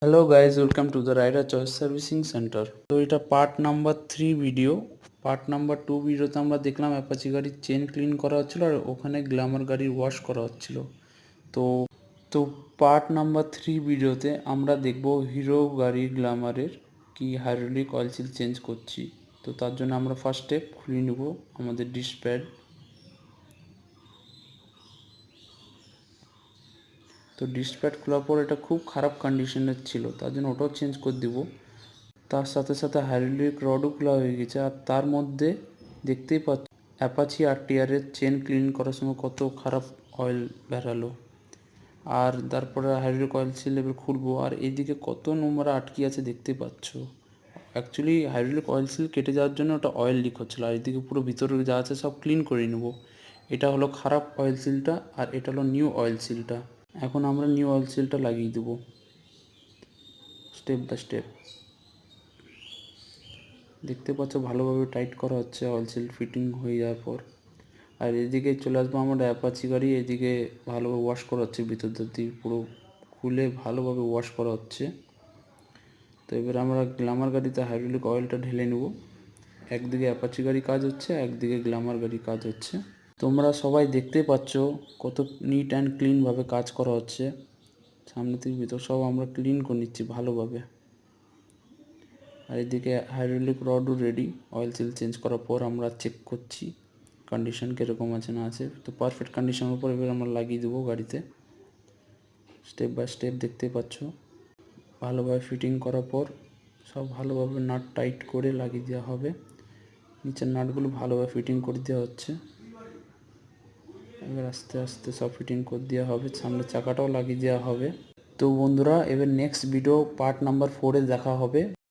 Hello guys, welcome to the rider choice servicing centre. তো এটা part number 3 video. Part number 2 ভিডিওতে আমরা দেখলাম অ্যাপাচি গাড়ির চেন ক্লিন করা হচ্ছিলো আর ওখানে গ্ল্যামার গাড়ির ওয়াশ করা হচ্ছিল। তো তো পার্ট নাম্বার 3 ভিডিওতে আমরা দেখব হিরো গাড়ির গ্ল্যামারের কি হাইড্রোলিক অয়েল সিল চেঞ্জ করছি। তো তার জন্য আমরা ফার্স্ট স্টেপ খুলে নেব আমাদের ডিস্ক প্যাড। তো ডিস্ক প্যাড খোলার পর এটা খুব খারাপ কন্ডিশনের ছিল, তার জন্য ওটাও চেঞ্জ করে দেবো। তার সাথে সাথে হাইড্রোলিক রডও খোলা হয়ে গেছে, আর তার মধ্যে দেখতেই পাচ্ছ অ্যাপাচি আরটিআরের চেন ক্লিন করার সময় কত খারাপ অয়েল বেরালো। আর তারপরে হাইড্রোলিক অয়েল সিল এবার খুলবো, আর এইদিকে কত নোংরা আটকে আছে দেখতেই পাচ্ছ। অ্যাকচুয়ালি হাইড্রোলিক অয়েল সিল কেটে যাওয়ার জন্য ওটা অয়েল লিক হচ্ছিলো, আর এদিকে পুরো ভিতরে যা আছে সব ক্লিন করে নেবো। এটা হলো খারাপ অয়েল সিলটা, আর এটা হলো নিউ অয়েল সিলটা। এখন আমরা নিউ অয়েল সিলটা লাগিয়ে দেবো স্টেপ বাই স্টেপ। দেখতে পাচ্ছ ভালোভাবে টাইট করা হচ্ছে অয়েল সিল ফিটিং হয়ে যাওয়ার পর। আর এদিকে চলে আসবো আমরা অ্যাপাচি গাড়ি, এদিকে ভালোভাবে ওয়াশ করা হচ্ছে, ভিতর দিয়ে পুরো খুলে ভালোভাবে ওয়াশ করা হচ্ছে। তো এবার আমরা গ্ল্যামার গাড়িতে হাইড্রোলিক অয়েলটা ঢেলে নেব। একদিকে অ্যাপাচি গাড়ি কাজ হচ্ছে, একদিকে গ্ল্যামার গাড়ি কাজ হচ্ছে। তোমরা সবাই দেখতেই পাচ্ছ কত নিট অ্যান্ড ক্লিনভাবে কাজ করা হচ্ছে। সামনে থেকে ভিতর সব আমরা ক্লিন করে নিচ্ছি ভালোভাবে। আর এদিকে হাইড্রোলিক রডও রেডি। অয়েল সিল চেঞ্জ করার পর আমরা চেক করছি কন্ডিশন কীরকম আছে না আছে। তো পারফেক্ট কন্ডিশনের উপর এবার আমরা লাগিয়ে দেবো গাড়িতে। স্টেপ বাই স্টেপ দেখতে পাচ্ছ ভালোভাবে ফিটিং করার পর সব ভালোভাবে নাট টাইট করে লাগিয়ে দেওয়া হবে। নিচের নাটগুলো ভালোভাবে ফিটিং করে দেওয়া হচ্ছে। এবার আস্তে আস্তে সব ফিটিং করে দেওয়া হবে, সামনে চাকাটাও লাগিয়ে দেওয়া হবে। তো বন্ধুরা, এবার নেক্সট ভিডিও পার্ট নাম্বার 4-এ দেখা হবে।